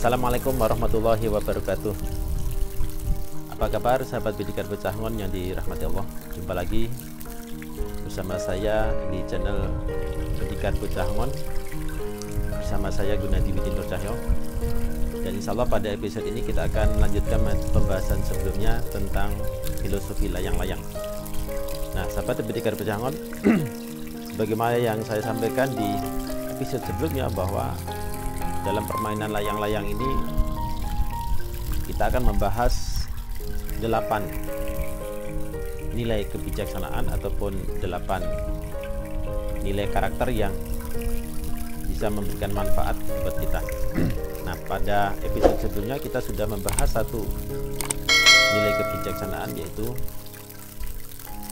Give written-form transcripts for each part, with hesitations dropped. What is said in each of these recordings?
Assalamualaikum warahmatullahi wabarakatuh. Apa kabar sahabat Pendidikan Pecangon yang dirahmati Allah? Jumpa lagi bersama saya di channel Pendidikan Pecangon, bersama saya Gunadi Widin Nur Cahyo. Dan insya Allah pada episode ini kita akan melanjutkan pembahasan sebelumnya tentang filosofi layang-layang. Nah sahabat Pendidikan Pecangon, sebagaimana yang saya sampaikan di episode sebelumnya, bahwa dalam permainan layang-layang ini kita akan membahas 8 nilai kebijaksanaan ataupun 8 nilai karakter yang bisa memberikan manfaat buat kita. Nah, pada episode sebelumnya kita sudah membahas satu nilai kebijaksanaan, yaitu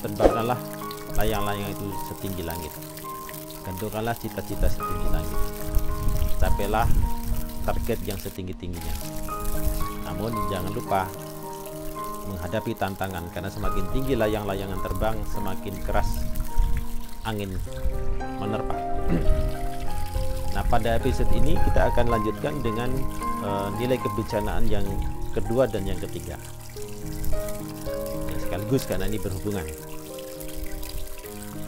terbangkanlah layang-layang itu setinggi langit, gantungkanlah cita-cita setinggi langit, capailah target yang setinggi-tingginya. Namun jangan lupa menghadapi tantangan, karena semakin tinggi layang-layangan terbang, semakin keras angin menerpa. Nah pada episode ini kita akan lanjutkan dengan nilai kebijaksanaan yang kedua dan yang ketiga, ya, sekaligus karena ini berhubungan.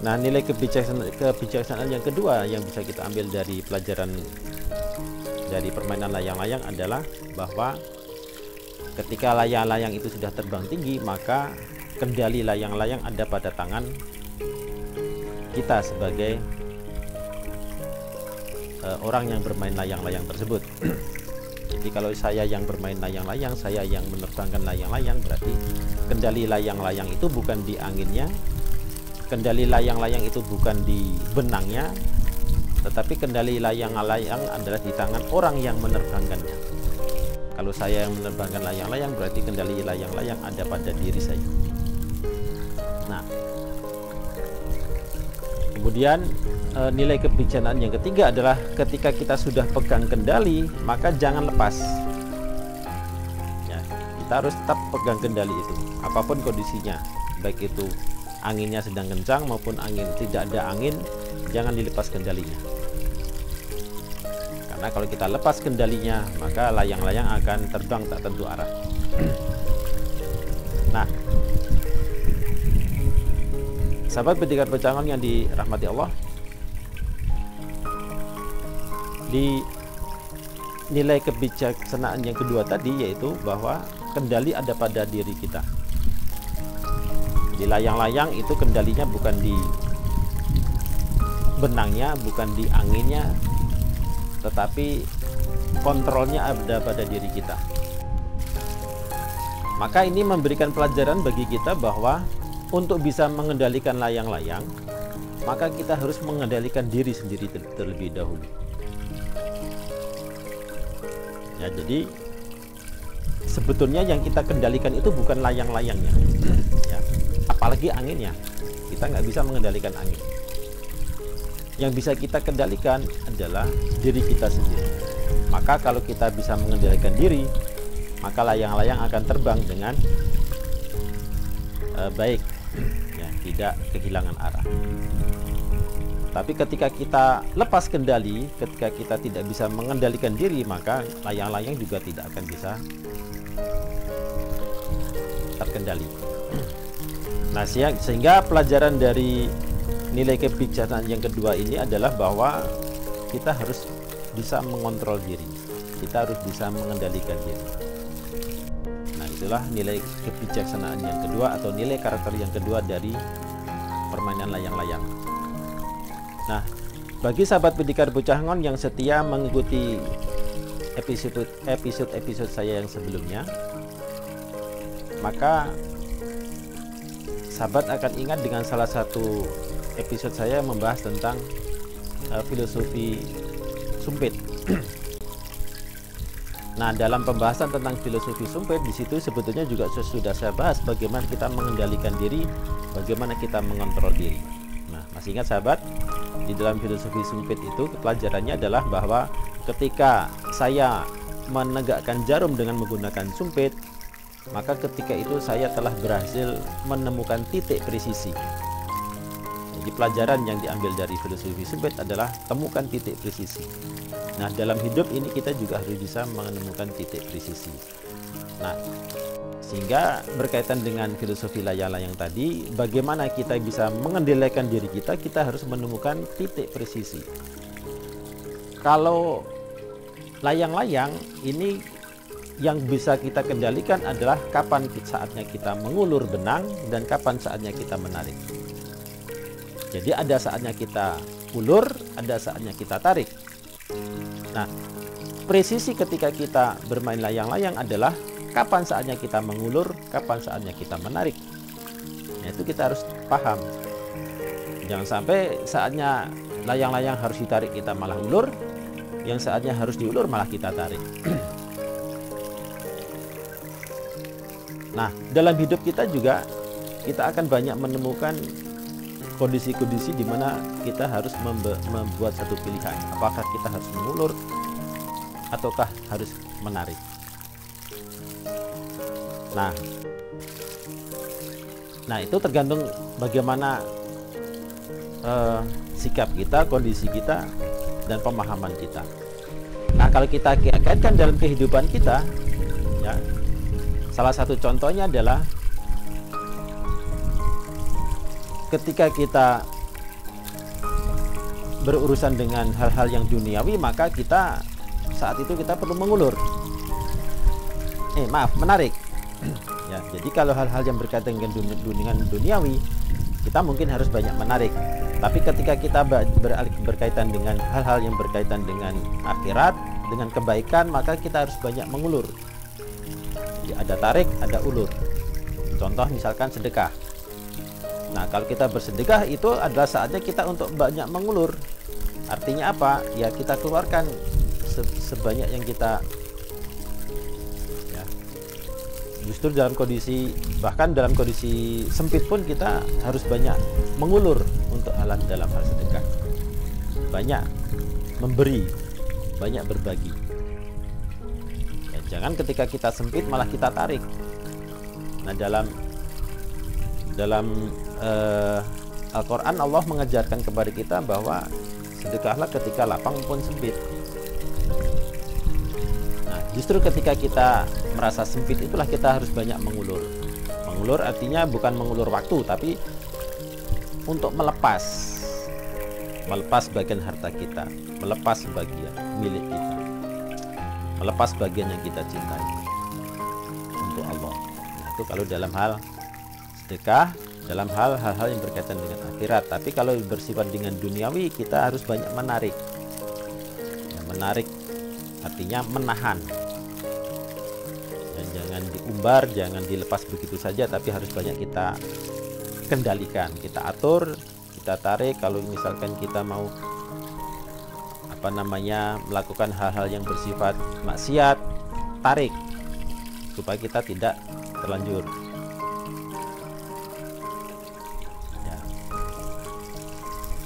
Nah nilai kebijaksanaan yang kedua yang bisa kita ambil dari pelajaran dari permainan layang-layang adalah bahwa ketika layang-layang itu sudah terbang tinggi, maka kendali layang-layang ada pada tangan kita sebagai orang yang bermain layang-layang tersebut. Jadi kalau saya yang bermain layang-layang, saya yang menerbangkan layang-layang, berarti kendali layang-layang itu bukan di anginnya, kendali layang-layang itu bukan di benangnya, tetapi kendali layang-layang adalah di tangan orang yang menerbangkannya. Kalau saya yang menerbangkan layang-layang, berarti kendali layang-layang ada pada diri saya. Nah, kemudian nilai kebijaksanaan yang ketiga adalah ketika kita sudah pegang kendali, maka jangan lepas. Ya, kita harus tetap pegang kendali itu, apapun kondisinya, baik itu anginnya sedang kencang maupun angin tidak ada angin, jangan dilepas kendalinya. Karena kalau kita lepas kendalinya, maka layang-layang akan terbang tak tentu arah. Nah, sahabat Pendidikan Pecangon yang dirahmati Allah, di nilai kebijaksanaan yang kedua tadi, yaitu bahwa kendali ada pada diri kita. Di layang-layang itu kendalinya bukan di benangnya, bukan di anginnya, tetapi kontrolnya ada pada diri kita. Maka ini memberikan pelajaran bagi kita bahwa untuk bisa mengendalikan layang-layang, maka kita harus mengendalikan diri sendiri terlebih dahulu. Ya, jadi sebetulnya yang kita kendalikan itu bukan layang-layangnya, ya, apalagi anginnya. Kita nggak bisa mengendalikan angin. Yang bisa kita kendalikan adalah diri kita sendiri. Maka kalau kita bisa mengendalikan diri, maka layang-layang akan terbang dengan baik, ya, tidak kehilangan arah. Tapi ketika kita lepas kendali, ketika kita tidak bisa mengendalikan diri, maka layang-layang juga tidak akan bisa terkendali. Nah, sehingga pelajaran dari nilai kebijaksanaan yang kedua ini adalah bahwa kita harus bisa mengontrol diri, kita harus bisa mengendalikan diri. Nah, itulah nilai kebijaksanaan yang kedua atau nilai karakter yang kedua dari permainan layang-layang. Nah, bagi sahabat Pendekar Bocah Ngon yang setia mengikuti episode saya yang sebelumnya, maka sahabat akan ingat dengan salah satu episode saya membahas tentang filosofi sumpit. Nah, dalam pembahasan tentang filosofi sumpit, di situ sebetulnya juga sudah saya bahas bagaimana kita mengendalikan diri, bagaimana kita mengontrol diri. Nah, masih ingat sahabat, di dalam filosofi sumpit itu pelajarannya adalah bahwa ketika saya menegakkan jarum dengan menggunakan sumpit, maka ketika itu saya telah berhasil menemukan titik presisi. Jadi pelajaran yang diambil dari filosofi sumpit adalah temukan titik presisi. Nah, dalam hidup ini kita juga harus bisa menemukan titik presisi. Nah, sehingga berkaitan dengan filosofi layang-layang tadi, bagaimana kita bisa mengendalikan diri kita, kita harus menemukan titik presisi. Kalau layang-layang ini yang bisa kita kendalikan adalah kapan saatnya kita mengulur benang dan kapan saatnya kita menarik. Jadi ada saatnya kita ulur, ada saatnya kita tarik. Nah, presisi ketika kita bermain layang-layang adalah kapan saatnya kita mengulur, kapan saatnya kita menarik. Nah, itu kita harus paham. Jangan sampai saatnya layang-layang harus ditarik kita malah ulur, yang saatnya harus diulur malah kita tarik. Nah, dalam hidup kita juga kita akan banyak menemukan kondisi-kondisi di mana kita harus membuat satu pilihan. Apakah kita harus mengulur ataukah harus menarik. Nah, itu tergantung bagaimana sikap kita, kondisi kita, dan pemahaman kita. Nah, kalau kita kaitkan dalam kehidupan kita, ya, salah satu contohnya adalah ketika kita berurusan dengan hal-hal yang duniawi, maka kita saat itu kita perlu mengulur. Menarik. Ya, jadi kalau hal-hal yang berkaitan dengan duniawi, kita mungkin harus banyak menarik. Tapi ketika kita berkaitan dengan hal-hal yang berkaitan dengan akhirat, dengan kebaikan, maka kita harus banyak mengulur. Ya, ada tarik, ada ulur. Contoh misalkan sedekah. Nah, kalau kita bersedekah itu adalah saatnya kita untuk banyak mengulur. Artinya apa? Ya, kita keluarkan sebanyak yang kita, ya. Justru dalam kondisi, bahkan dalam kondisi sempit pun kita harus banyak mengulur untuk dalam hal sedekah. Banyak memberi, banyak berbagi. Ya, jangan ketika kita sempit malah kita tarik. Nah, dalam Al-Quran Allah mengajarkan kepada kita bahwa sedekahlah ketika lapang maupun sempit. Nah, justru ketika kita merasa sempit itulah kita harus banyak mengulur. Mengulur artinya bukan mengulur waktu, tapi untuk melepas bagian harta kita, melepas bagian milik kita, melepas bagian yang kita cintai untuk Allah. Nah, itu kalau dalam hal sedekah, dalam hal-hal yang berkaitan dengan akhirat. Tapi kalau bersifat dengan duniawi, kita harus banyak menarik. Ya, menarik artinya menahan. Dan jangan diumbar, jangan dilepas begitu saja, tapi harus banyak kita kendalikan, kita atur, kita tarik. Kalau misalkan kita mau melakukan hal-hal yang bersifat maksiat, tarik supaya kita tidak terlanjur.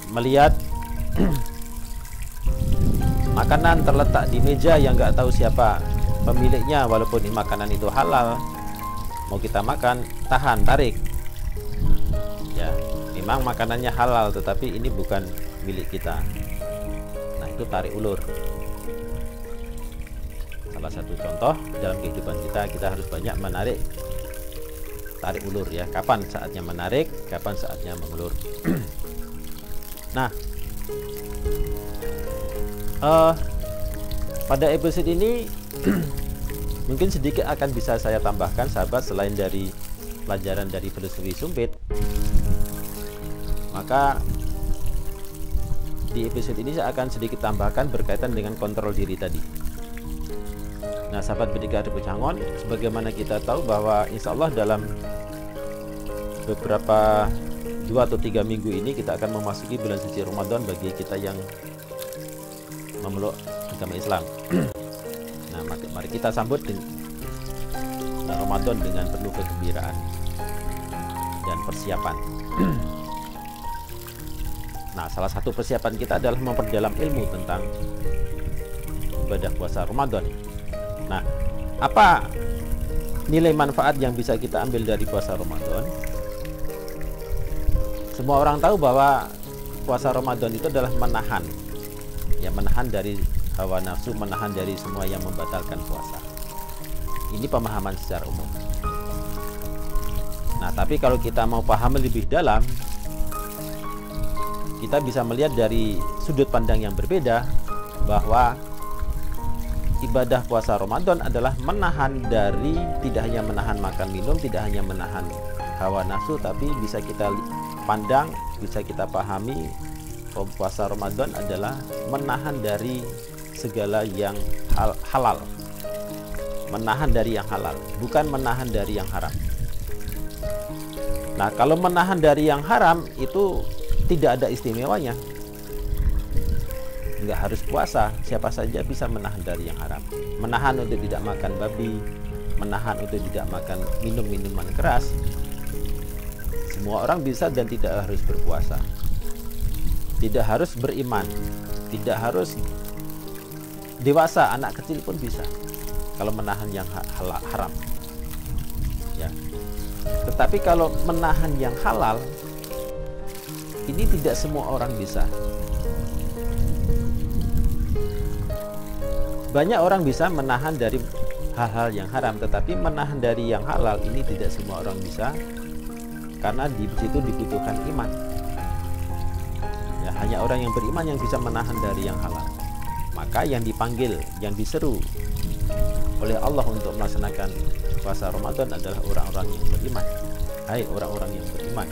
Melihat makanan terletak di meja yang nggak tahu siapa pemiliknya, walaupun makanan itu halal, mau kita makan, tahan, tarik. Ya, memang makanannya halal, tetapi ini bukan milik kita. Nah, itu tarik ulur. Salah satu contoh dalam kehidupan kita harus banyak menarik, tarik ulur ya. Kapan saatnya menarik, kapan saatnya mengulur. Nah, Pada episode ini mungkin sedikit akan bisa saya tambahkan sahabat, selain dari pelajaran dari filosofi sumpit, maka di episode ini saya akan sedikit tambahkan berkaitan dengan kontrol diri tadi. Nah sahabat Bidikari Pecangon, sebagaimana kita tahu bahwa insya Allah dalam beberapa 2 atau 3 minggu ini kita akan memasuki bulan suci Ramadan bagi kita yang memeluk agama Islam. Nah mari kita sambut bulan Ramadan dengan penuh kegembiraan dan persiapan. Nah salah satu persiapan kita adalah memperdalam ilmu tentang ibadah puasa Ramadan. Nah apa nilai manfaat yang bisa kita ambil dari puasa Ramadan? Semua orang tahu bahwa puasa Ramadan itu adalah menahan dari hawa nafsu, menahan dari semua yang membatalkan puasa. Ini pemahaman secara umum. Nah tapi kalau kita mau paham lebih dalam, kita bisa melihat dari sudut pandang yang berbeda bahwa ibadah puasa Ramadan adalah menahan dari, tidak hanya menahan makan minum, tidak hanya menahan hawa nafsu, tapi bisa kita pandang, bisa kita pahami puasa Ramadan adalah menahan dari segala yang halal, menahan dari yang halal, bukan menahan dari yang haram. Nah kalau menahan dari yang haram itu tidak ada istimewanya, nggak harus puasa, siapa saja bisa menahan dari yang haram. Menahan untuk tidak makan babi, menahan untuk tidak makan minuman keras, semua orang bisa dan tidak harus berpuasa, tidak harus beriman, tidak harus dewasa, anak kecil pun bisa kalau menahan yang haram ya. Tetapi kalau menahan yang halal ini tidak semua orang bisa. Banyak orang bisa menahan dari hal-hal yang haram, tetapi menahan dari yang halal ini tidak semua orang bisa, karena di situ dibutuhkan iman. Ya, hanya orang yang beriman yang bisa menahan dari yang halal. Maka yang dipanggil, yang diseru oleh Allah untuk melaksanakan puasa Ramadan adalah orang-orang yang beriman. Hai orang-orang yang beriman,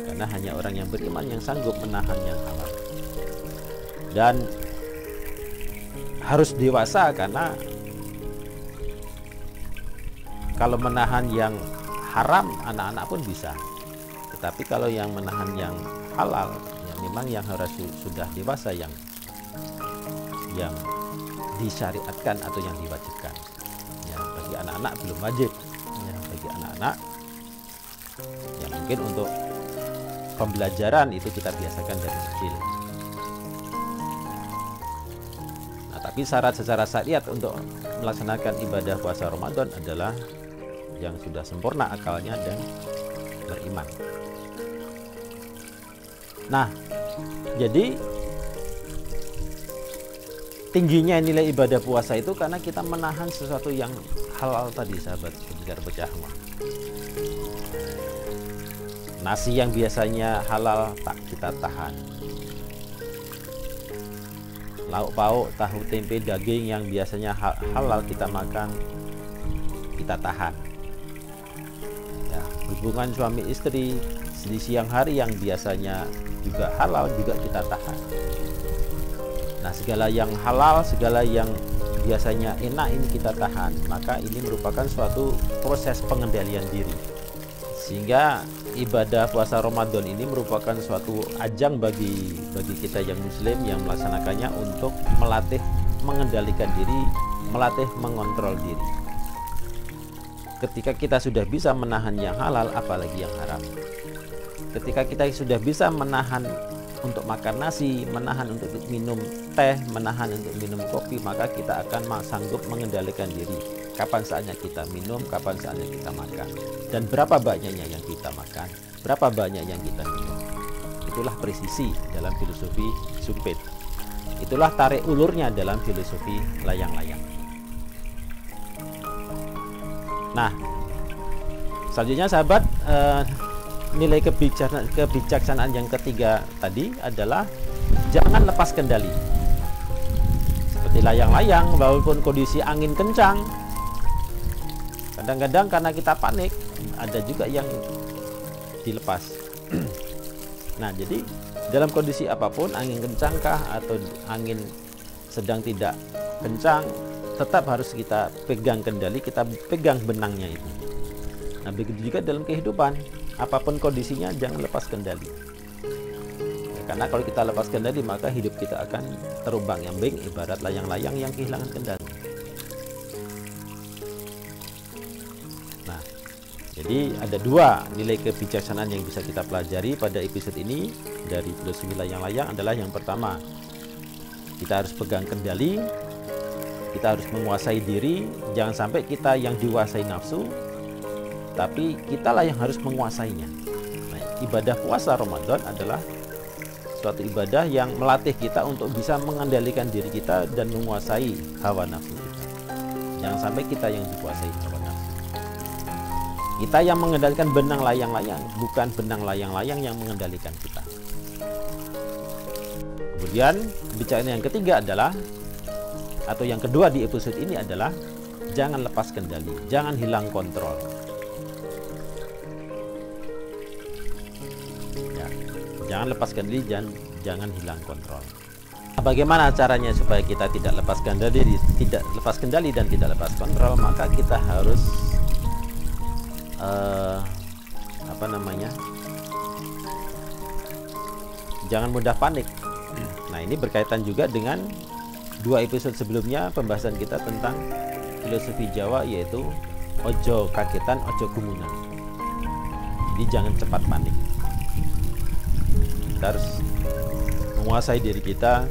karena hanya orang yang beriman yang sanggup menahan yang halal. Dan harus dewasa, karena kalau menahan yang haram anak-anak pun bisa, tetapi kalau yang menahan yang halal ya memang yang harus sudah dewasa yang disyariatkan atau yang diwajibkan ya. Bagi anak-anak belum wajib ya, bagi anak-anak ya mungkin untuk pembelajaran itu kita biasakan dari kecil. Nah tapi syarat secara syariat untuk melaksanakan ibadah puasa Ramadan adalah yang sudah sempurna akalnya dan beriman. Nah, jadi tingginya nilai ibadah puasa itu karena kita menahan sesuatu yang halal tadi, sahabat Bidikari Pecangon. Nasi yang biasanya halal tak kita tahan. Lauk pauk, tahu, tempe, daging yang biasanya halal kita makan, kita tahan. Hubungan suami istri di siang hari yang biasanya juga halal juga kita tahan. Nah segala yang halal, segala yang biasanya enak ini kita tahan. Maka ini merupakan suatu proses pengendalian diri, sehingga ibadah puasa Ramadan ini merupakan suatu ajang bagi kita yang muslim yang melaksanakannya untuk melatih mengendalikan diri, melatih mengontrol diri. Ketika kita sudah bisa menahan yang halal, apalagi yang haram. Ketika kita sudah bisa menahan untuk makan nasi, menahan untuk minum teh, menahan untuk minum kopi, maka kita akan sanggup mengendalikan diri. Kapan saatnya kita minum, kapan saatnya kita makan, dan berapa banyaknya yang kita makan, berapa banyak yang kita minum. Itulah presisi dalam filosofi sumpit. Itulah tarik ulurnya dalam filosofi layang-layang. Nah, selanjutnya sahabat, nilai kebijaksanaan yang ketiga tadi adalah jangan lepas kendali. layang-layang walaupun kondisi angin kencang. Kadang-kadang karena kita panik, ada juga yang dilepas. Nah, jadi dalam kondisi apapun, angin kencangkah atau angin sedang tidak kencang, tetap harus kita pegang kendali, kita pegang benangnya itu. Nah, begitu juga dalam kehidupan, apapun kondisinya jangan lepas kendali. Karena kalau kita lepas kendali, maka hidup kita akan terombang-ambing ibarat layang-layang yang kehilangan kendali. Nah, jadi ada dua nilai kebijaksanaan yang bisa kita pelajari pada episode ini dari filosofi layang-layang adalah yang pertama, kita harus pegang kendali, kita harus menguasai diri, jangan sampai kita yang dikuasai nafsu, tapi kitalah yang harus menguasainya. Nah, ibadah puasa Ramadan adalah suatu ibadah yang melatih kita untuk bisa mengendalikan diri kita dan menguasai hawa nafsu kita. Jangan sampai kita yang dikuasai hawa nafsu. Kita yang mengendalikan benang layang-layang, bukan benang layang-layang yang mengendalikan kita. Kemudian kebijaksanaan yang ketiga adalah, atau yang kedua di episode ini adalah, jangan lepas kendali, jangan hilang kontrol. Jangan lepaskan diri, jangan hilang kontrol. Bagaimana caranya supaya kita tidak lepas kendali dan tidak lepas kontrol? Maka kita harus jangan mudah panik. Nah, ini berkaitan juga dengan dua episode sebelumnya pembahasan kita tentang filosofi Jawa, yaitu ojo kagetan, ojo gumunan. Jadi jangan cepat panik. Kita harus menguasai diri kita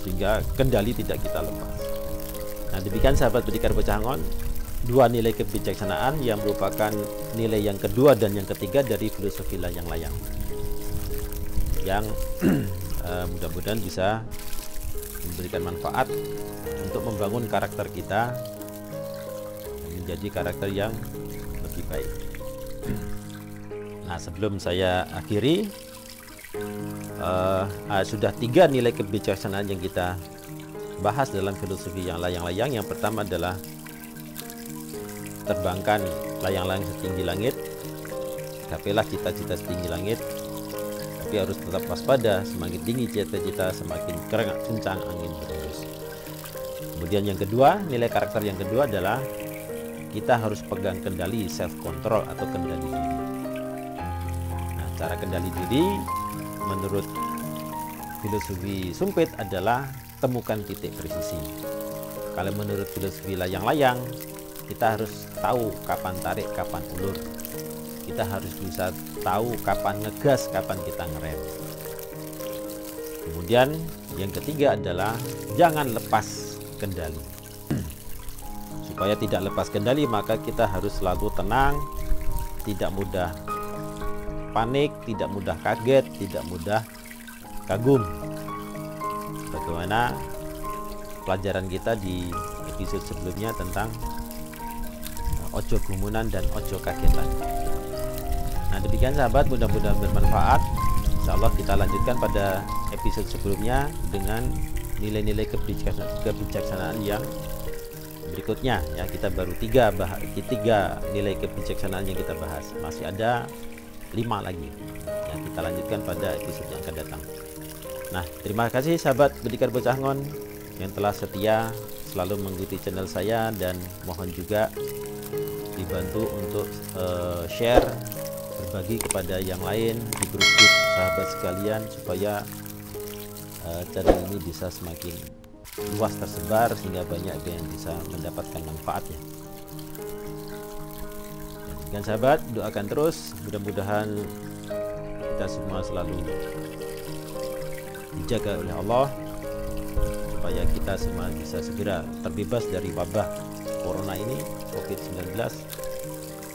sehingga kendali tidak kita lepas. Nah, demikian sahabat Berdikar Pecangon, dua nilai kebijaksanaan yang merupakan nilai yang kedua dan yang ketiga dari filosofi layang-layang yang mudah-mudahan bisa memberikan manfaat untuk membangun karakter kita menjadi karakter yang lebih baik. Nah, sebelum saya akhiri, sudah tiga nilai kebijaksanaan yang kita bahas dalam filosofi yang layang-layang. Yang pertama adalah terbangkan layang-layang setinggi langit, gapailah cita-cita setinggi langit, tapi harus tetap waspada, semakin tinggi cita-cita semakin kencang angin berhembus. Kemudian yang kedua, nilai karakter yang kedua adalah kita harus pegang kendali, self control atau kendali diri. Nah, cara kendali diri menurut filosofi Sumpit adalah temukan titik presisi. Kalau menurut filosofi layang-layang, kita harus tahu kapan tarik, kapan ulur. Kita harus bisa tahu kapan ngegas, kapan kita ngerem. Kemudian yang ketiga adalah jangan lepas kendali. Supaya tidak lepas kendali, maka kita harus selalu tenang, tidak mudah panik, tidak mudah kaget, tidak mudah kagum. Bagaimana pelajaran kita di episode sebelumnya tentang ojo gumunan dan ojo kagetan. Nah, demikian sahabat, mudah-mudahan bermanfaat. Insyaallah kita lanjutkan pada episode sebelumnya dengan nilai-nilai kebijaksanaan yang berikutnya. Ya, kita baru tiga nilai kebijaksanaan yang kita bahas. Masih ada 5 lagi yang kita lanjutkan pada episode yang akan datang. Nah, terima kasih sahabat Berdikar Pecangon yang telah setia selalu mengikuti channel saya, dan mohon juga dibantu untuk share, berbagi kepada yang lain di grup-grup sahabat sekalian supaya channel ini bisa semakin luas tersebar sehingga banyak yang bisa mendapatkan manfaatnya. Dan sahabat, doakan terus, mudah-mudahan kita semua selalu dijaga oleh Allah supaya kita semua bisa segera terbebas dari wabah corona ini, COVID-19.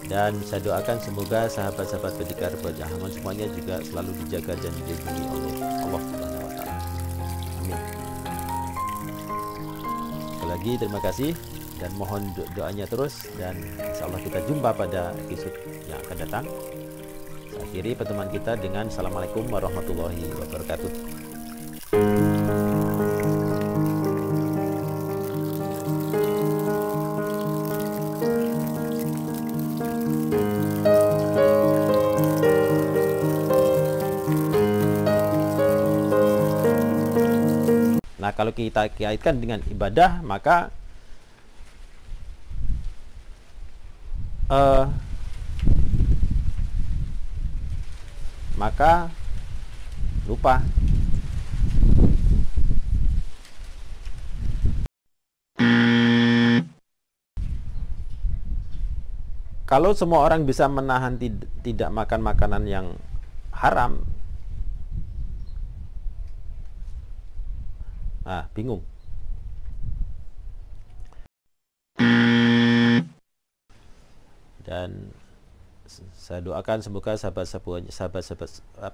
Dan saya doakan semoga sahabat-sahabat Berdikar Pecangon semuanya juga selalu dijaga dan dilindungi oleh Allah Subhanahu wa taala. Amin. Sekali lagi terima kasih dan mohon doanya terus, dan insyaallah kita jumpa pada episode yang akan datang. Saya akhiri pertemuan kita dengan Assalamualaikum warahmatullahi wabarakatuh. kalau kita kaitkan dengan ibadah, maka lupa. Kalau semua orang bisa menahan tidak makan makanan yang haram, bingung. Dan saya doakan semoga sahabat-sahabat